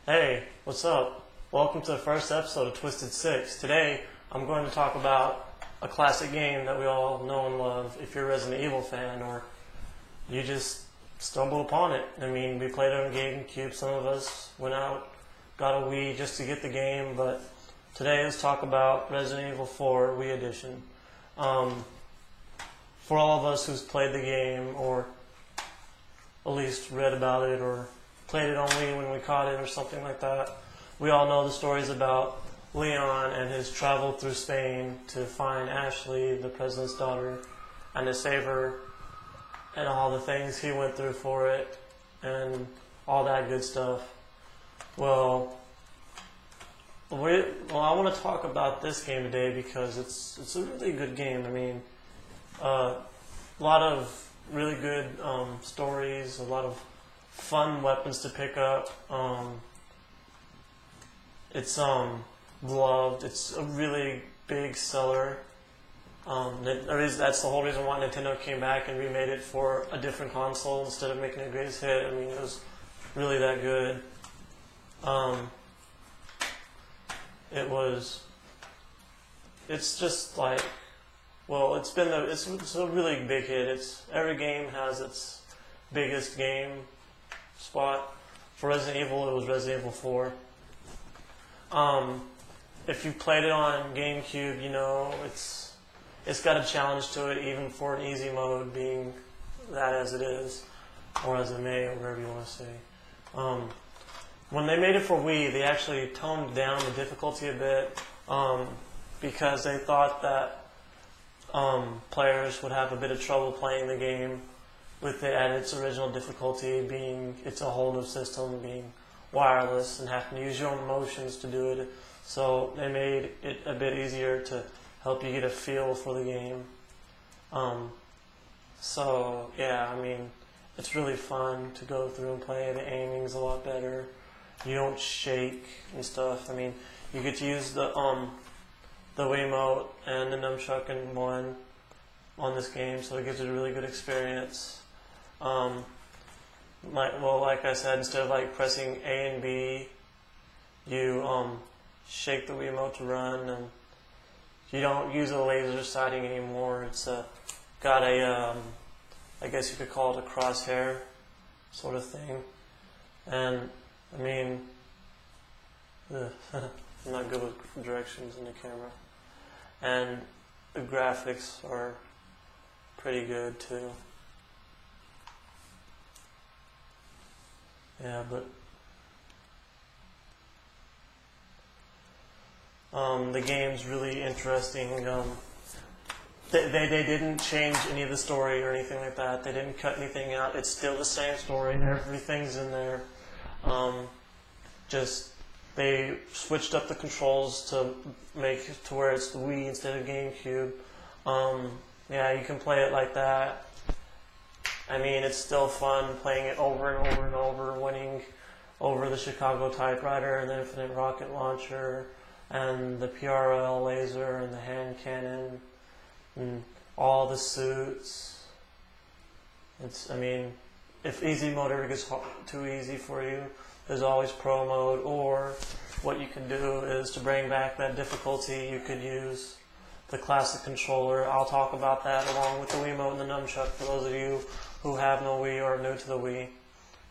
Hey, what's up? Welcome to the first episode of Twisted Six. Today, I'm going to talk about a classic game that we all know and love if you're a Resident Evil fan or you just stumbled upon it. I mean, we played it on GameCube. Some of us went out, got a Wii just to get the game, but today let's talk about Resident Evil 4 Wii Edition. For all of us who's played the game or at least read about it or played it on Wii when we caught it or something like that, we all know the stories about Leon and his travel through Spain to find Ashley, the president's daughter, and to save her, and all the things he went through for it, and all that good stuff. Well, I want to talk about this game today because it's a really good game. I mean, a lot of really good stories, a lot of fun weapons to pick up. It's loved. It's a really big seller. That's the whole reason why Nintendo came back and remade it for a different console instead of making it a greatest hit. I mean, it was really that good. It's just like, well, it's a really big hit. Every game has its biggest game spot. For Resident Evil, it was Resident Evil 4. If you played it on GameCube, you know it's got a challenge to it, even for an easy mode, being that as it is, or as it may, or whatever you want to say. When they made it for Wii, they actually toned down the difficulty a bit because they thought that players would have a bit of trouble playing the game with it at its original difficulty, being it's a whole new system, being wireless and having to use your own motions to do it. So they made it a bit easier to help you get a feel for the game. So yeah, I mean, it's really fun to go through and play. The aiming's a lot better. You don't shake and stuff. I mean, you get to use the Wiimote and the nunchuck in one on this game, so it gives it a really good experience. Like I said, instead of like pressing A and B, you shake the Wiimote to run, and you don't use a laser sighting anymore. It's got a, I guess you could call it a crosshair sort of thing. And I mean, I'm not good with directions in the camera. And the graphics are pretty good too. Yeah, but the game's really interesting. They didn't change any of the story or anything like that. They didn't cut anything out. It's still the same story. Everything's in there. Just they switched up the controls to make it to where it's the Wii instead of GameCube. Yeah, you can play it like that. I mean, it's still fun playing it over and over and over, winning over the Chicago typewriter and the Infinite Rocket Launcher and the PRL laser and the hand cannon and all the suits. I mean, if easy mode ever gets too easy for you, there's always pro mode, or what you can do is to bring back that difficulty, you could use the classic controller. I'll talk about that along with the Wiimote and the nunchuck for those of you who have no Wii or are new to the Wii.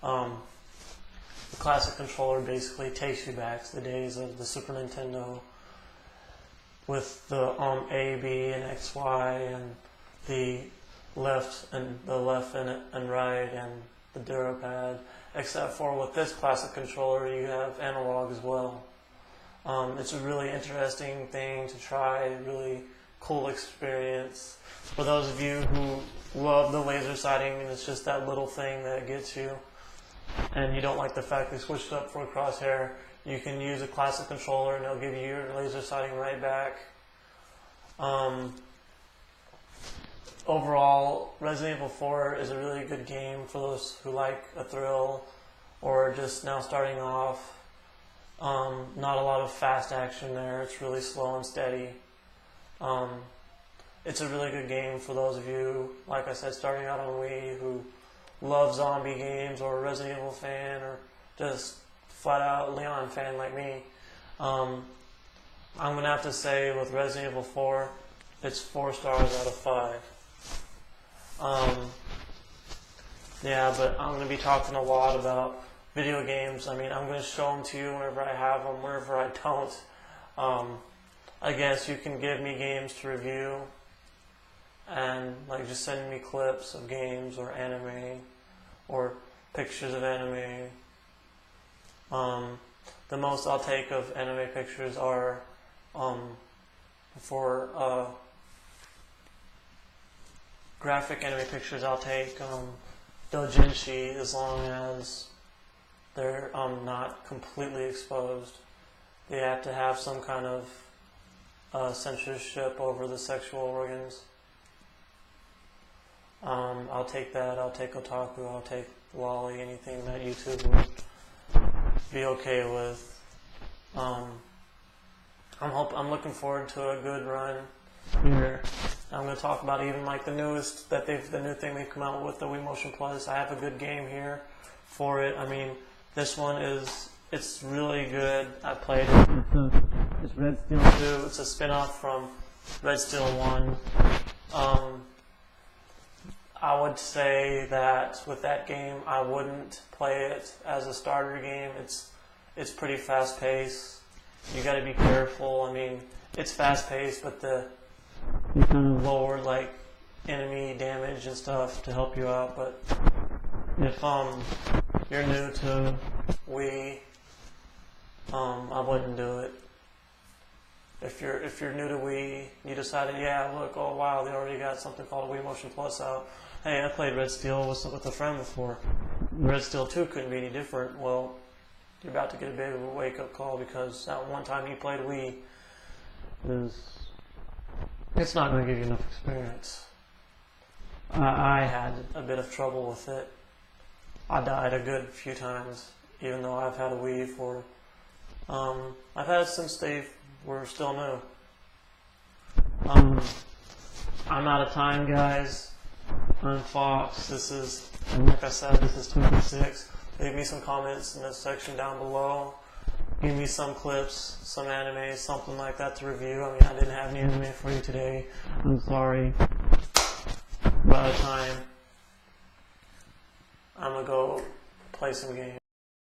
The classic controller basically takes you back to the days of the Super Nintendo with the A, B, and X, Y, and the left and right, and the DuraPad. Except for with this classic controller, you have analog as well. It's a really interesting thing to try, really cool experience. For those of you who love the laser sighting and it's just that little thing that gets you, and you don't like the fact they switched up for a crosshair, you can use a classic controller and they'll give you your laser sighting right back. Overall, Resident Evil 4 is a really good game for those who like a thrill or just now starting off. Not a lot of fast action there. It's really slow and steady. It's a really good game for those of you, like I said, starting out on Wii, who love zombie games or a Resident Evil fan or just flat out Leon fan like me, I'm gonna have to say with Resident Evil 4, it's 4 stars out of 5. Yeah, but I'm gonna be talking a lot about video games. I mean, I'm gonna show them to you whenever I have them, whenever I don't. I guess you can give me games to review, and like just send me clips of games or anime, or pictures of anime. The most I'll take of anime pictures are for graphic anime pictures. I'll take doujinshi as long as they're not completely exposed. They have to have some kind of censorship over the sexual organs. I'll take that. I'll take otaku. I'll take lolly. Anything that YouTube would be okay with. I'm looking forward to a good run here. I'm going to talk about even like the new thing they've come out with, the Wii Motion Plus. I have a good game here for it. I mean, this one it's really good. I played it. It's Red Steel 2. It's a spin-off from Red Steel 1. I would say that with that game, I wouldn't play it as a starter game. It's pretty fast-paced. You got to be careful. I mean, it's fast-paced, but you kind of lower like enemy damage and stuff to help you out. But if you're new to Wii, I wouldn't do it. If you're new to Wii, you decided, yeah, look, oh wow, they already got something called Wii Motion Plus out. Hey, I played Red Steel with a friend before. Red Steel 2 couldn't be any different. Well, you're about to get a bit of a wake-up call because that one time you played Wii it's not going to give you enough experience. I had a bit of trouble with it. I died a good few times, even though I've had a Wii for I've had it since they were still new. I'm out of time, guys. I'm Fox. Like I said, this is 26. Leave me some comments in the section down below. Give me some clips, some anime, something like that to review. I mean, I didn't have any anime for you today. I'm sorry. We're out of time. I'm gonna go play some games.